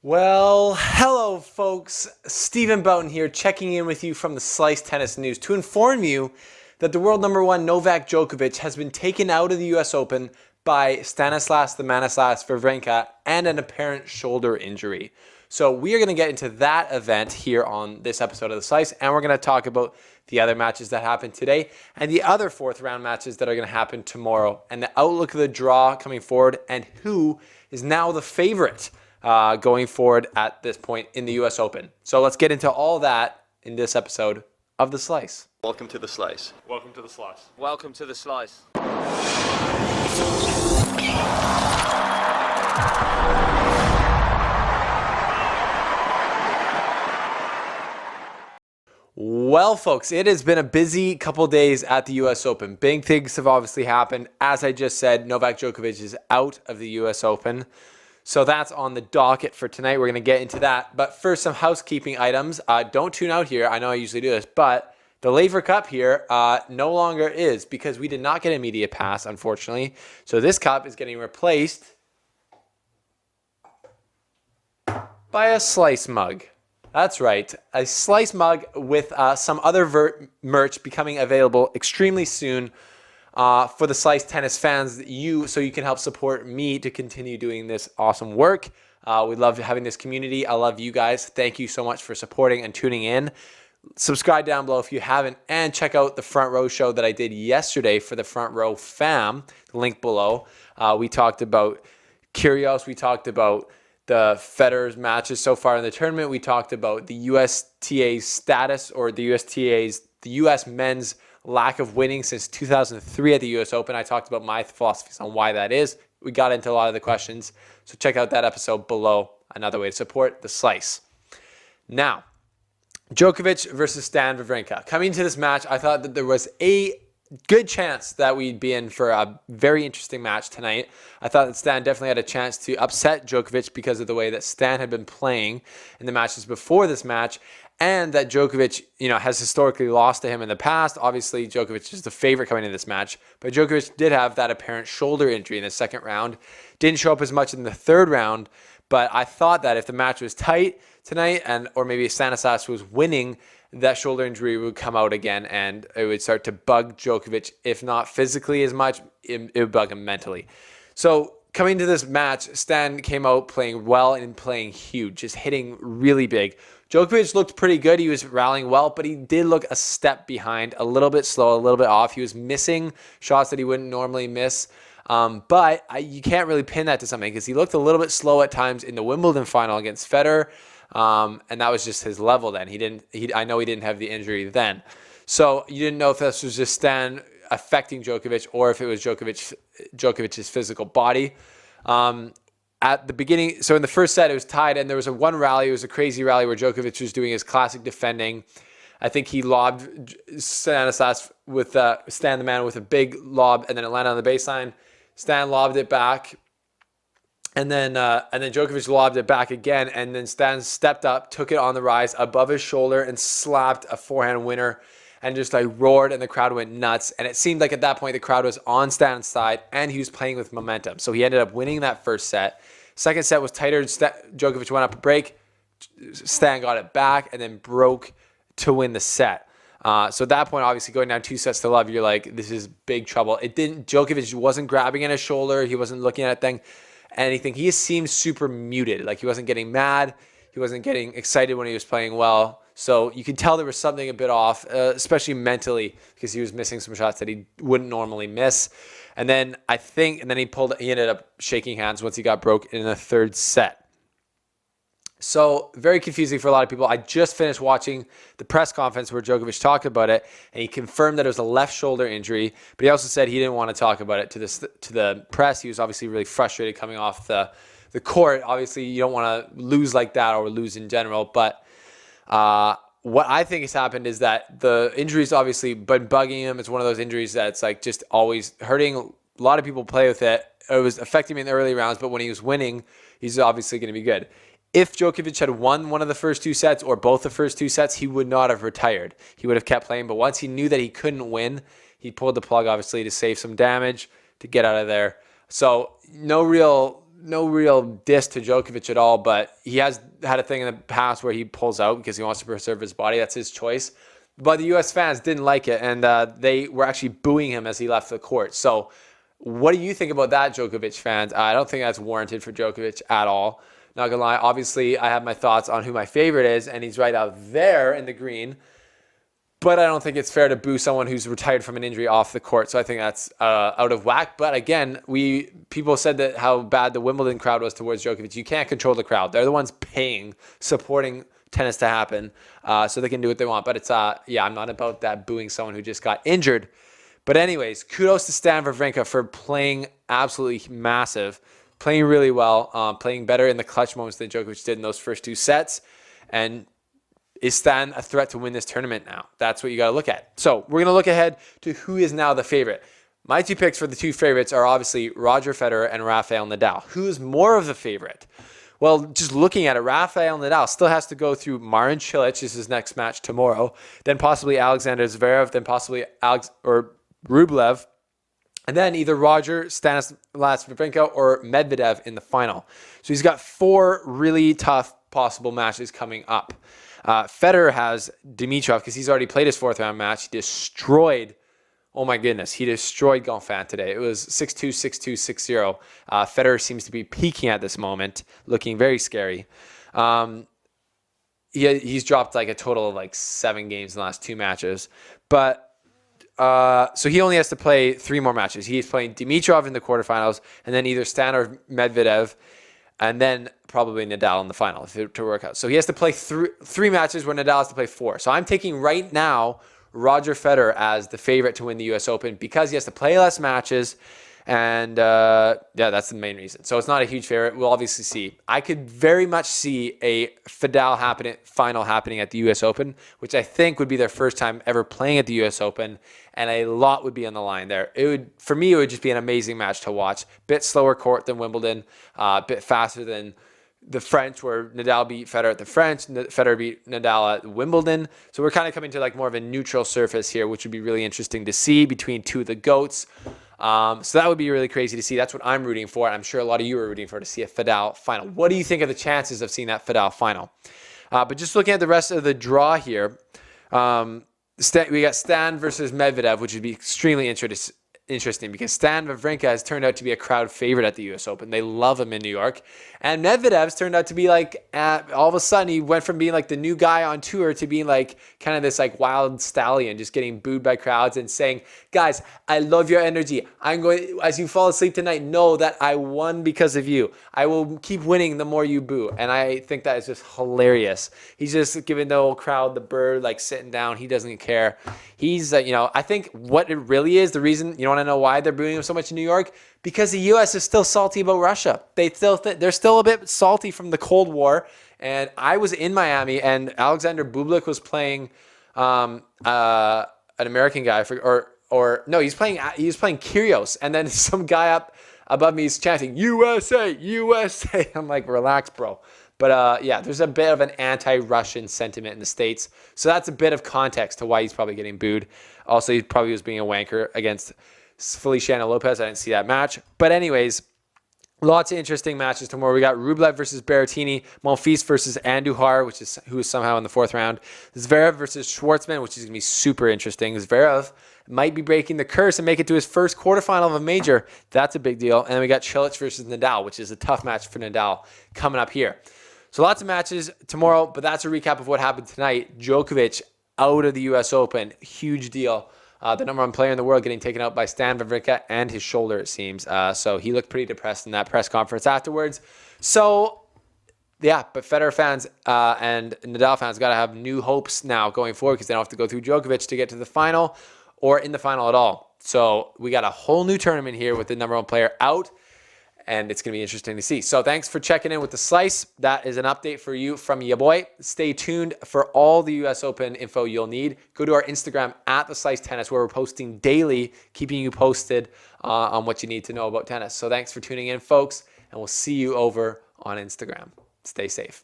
Well, hello folks, Stephen Boughton here, checking in with you from the Slice Tennis News to inform you that the world number one Novak Djokovic has been taken out of the US Open by Stanislas the Manislas Wawrinka and an apparent shoulder injury. So we are going to get into that event here on this episode of the Slice, and we're going to talk about the other matches that happened today and the other fourth round matches that are going to happen tomorrow and the outlook of the draw coming forward and who is now the favorite going forward at this point in the US Open. So let's get into all that in this episode of The Slice. Welcome to The Slice. Welcome to The Slice. Welcome to The Slice. Well, folks, it has been a busy couple days at the US Open. Big things have obviously happened. As I just said, Novak Djokovic is out of the US Open. So that's on the docket for tonight. We're going to get into that. But first, some housekeeping items. Don't tune out here. I know I usually do this. But the Laver Cup here no longer is because we did not get a media pass, unfortunately. So this cup is getting replaced by a Slice mug. That's right. A Slice mug with some other merch becoming available extremely soon. For the Slice Tennis fans, so you can help support me to continue doing this awesome work. We love having this community. I love you guys. Thank you so much for supporting and tuning in. Subscribe down below if you haven't, and check out the Front Row show that I did yesterday for the Front Row fam. Link below. We talked about Kyrgios. We talked about the Federer's matches so far in the tournament. We talked about the USTA's status, or the US men's lack of winning since 2003 at the US Open. I talked about my philosophies on why that is. We got into a lot of the questions. So check out that episode below. Another way to support the Slice. Now, Djokovic versus Stan Wawrinka. Coming to this match, I thought that there was a good chance that we'd be in for a very interesting match tonight. I thought that Stan definitely had a chance to upset Djokovic because of the way that Stan had been playing in the matches before this match, and that Djokovic, has historically lost to him in the past. Obviously, Djokovic is the favorite coming into this match, but Djokovic did have that apparent shoulder injury in the second round. Didn't show up as much in the third round, but I thought that if the match was tight tonight, or maybe Stanislas was winning, that shoulder injury would come out again, and it would start to bug Djokovic, if not physically as much, it would bug him mentally. So coming to this match, Stan came out playing well and playing huge, just hitting really big. Djokovic looked pretty good. He was rallying well, but he did look a step behind, a little bit slow, a little bit off. He was missing shots that he wouldn't normally miss. But you can't really pin that to something because he looked a little bit slow at times in the Wimbledon final against Federer. And that was just his level then. I know he didn't have the injury then. So you didn't know if this was just Stan affecting Djokovic or if it was Djokovic's physical body. At the beginning, so in the first set, it was tied, and there was one rally. It was a crazy rally where Djokovic was doing his classic defending. I think he lobbed Stanislas with Stan the man with a big lob, and then it landed on the baseline. Stan lobbed it back, and then Djokovic lobbed it back again, and then Stan stepped up, took it on the rise above his shoulder, and slapped a forehand winner, and just roared, and the crowd went nuts. And it seemed like at that point the crowd was on Stan's side, and he was playing with momentum. So he ended up winning that first set. Second set was tighter. Djokovic went up a break. Stan got it back and then broke to win the set. So at that point, obviously going down 2-0, you're like, this is big trouble. Djokovic wasn't grabbing at his shoulder. He wasn't looking at anything. He seemed super muted. Like he wasn't getting mad. He wasn't getting excited when he was playing well. So you could tell there was something a bit off, especially mentally, because he was missing some shots that he wouldn't normally miss. And then he ended up shaking hands once he got broke in the third set. So very confusing for a lot of people. I just finished watching the press conference where Djokovic talked about it, and he confirmed that it was a left shoulder injury, but he also said he didn't want to talk about it to the press. He was obviously really frustrated coming off the court. Obviously, you don't want to lose like that or lose in general, but what I think has happened is that the injury's obviously been bugging him. It's one of those injuries that's just always hurting. A lot of people play with it. It was affecting him in the early rounds, but when he was winning, he's obviously going to be good. If Djokovic had won one of the first two sets or both the first two sets, he would not have retired. He would have kept playing, but once he knew that he couldn't win, he pulled the plug, obviously, to save some damage, to get out of there. So no real no real diss to Djokovic at all, but he has had a thing in the past where he pulls out because he wants to preserve his body. That's his choice. But the U.S. fans didn't like it, and they were actually booing him as he left the court. So what do you think about that, Djokovic fans? I don't think that's warranted for Djokovic at all. Not going to lie. Obviously, I have my thoughts on who my favorite is, and he's right out there in the green. But I don't think it's fair to boo someone who's retired from an injury off the court. So I think that's out of whack. But again, people said that how bad the Wimbledon crowd was towards Djokovic. You can't control the crowd. They're the ones paying, supporting tennis to happen, so they can do what they want. But it's I'm not about that booing someone who just got injured. But anyways, kudos to Stan Wawrinka for playing absolutely massive, playing really well, playing better in the clutch moments than Djokovic did in those first 2 sets, and is Stan a threat to win this tournament now? That's what you got to look at. So we're going to look ahead to who is now the favorite. My 2 picks for the 2 favorites are obviously Roger Federer and Rafael Nadal. Who's more of the favorite? Well, just looking at it, Rafael Nadal still has to go through Marin Cilic, is his next match tomorrow, then possibly Alexander Zverev, then possibly Rublev, and then either Roger, Stanislas Wawrinka, or Medvedev in the final. So he's got 4 really tough possible matches coming up. Federer has Dimitrov because he's already played his 4th round match. He destroyed Gonfin today. It was 6-2, 6-2, 6-0. Federer seems to be peaking at this moment, looking very scary. He's dropped like a total of like 7 games in the last 2 matches. But so he only has to play 3 more matches. He's playing Dimitrov in the quarterfinals, and then either Stan or Medvedev, and then probably Nadal in the final to work out. So he has to play 3 matches where Nadal has to play 4. So I'm taking right now Roger Federer as the favorite to win the U.S. Open because he has to play less matches. And that's the main reason. So it's not a huge favorite. We'll obviously see. I could very much see a FEDAL final happening at the U.S. Open, which I think would be their first time ever playing at the U.S. Open, and a lot would be on the line there. For me, it would just be an amazing match to watch. Bit slower court than Wimbledon, a bit faster than the French, where Nadal beat Federer at the French, Federer beat Nadal at Wimbledon. So we're kind of coming to like more of a neutral surface here, which would be really interesting to see between 2 of the GOATs. So that would be really crazy to see. That's what I'm rooting for. And I'm sure a lot of you are rooting for, to see a FEDAL final. What do you think of the chances of seeing that FEDAL final? But just looking at the rest of the draw here, we got Stan versus Medvedev, which would be extremely interesting because Stan Wawrinka has turned out to be a crowd favorite at the U.S. Open. They love him in New York. And Medvedev's turned out to be like, all of a sudden, he went from being like the new guy on tour to being like kind of this like wild stallion, just getting booed by crowds and saying, guys, I love your energy. I'm going, as you fall asleep tonight, know that I won because of you. I will keep winning the more you boo. And I think that is just hilarious. He's just giving the whole crowd the bird, like sitting down. He doesn't care. He's, I think what it really is, the reason, want to know why they're booing him so much in New York? Because the U.S. is still salty about Russia. They're still a bit salty from the Cold War. And I was in Miami, and Alexander Bublik was playing an American guy, he was playing Kyrgios, and then some guy up above me is chanting USA, USA. I'm like, relax, bro. But there's a bit of an anti-Russian sentiment in the States. So that's a bit of context to why he's probably getting booed. Also, he probably was being a wanker against Feliciano Lopez. I didn't see that match. But anyways, lots of interesting matches tomorrow. We got Rublev versus Berrettini, Monfils versus Andujar, who is somehow in the 4th round. Zverev versus Schwartzman, which is going to be super interesting. Zverev might be breaking the curse and make it to his first quarterfinal of a major. That's a big deal. And then we got Cilic versus Nadal, which is a tough match for Nadal coming up here. So lots of matches tomorrow, but that's a recap of what happened tonight. Djokovic out of the U.S. Open. Huge deal. The number 1 player in the world getting taken out by Stan Wawrinka and his shoulder, it seems. So he looked pretty depressed in that press conference afterwards. So, but Federer fans and Nadal fans got to have new hopes now going forward because they don't have to go through Djokovic to get to the final or in the final at all. So we got a whole new tournament here with the number 1 player out. And it's going to be interesting to see. So thanks for checking in with The Slice. That is an update for you from ya boy. Stay tuned for all the U.S. Open info you'll need. Go to our Instagram at The Slice Tennis, where we're posting daily, keeping you posted on what you need to know about tennis. So thanks for tuning in, folks. And we'll see you over on Instagram. Stay safe.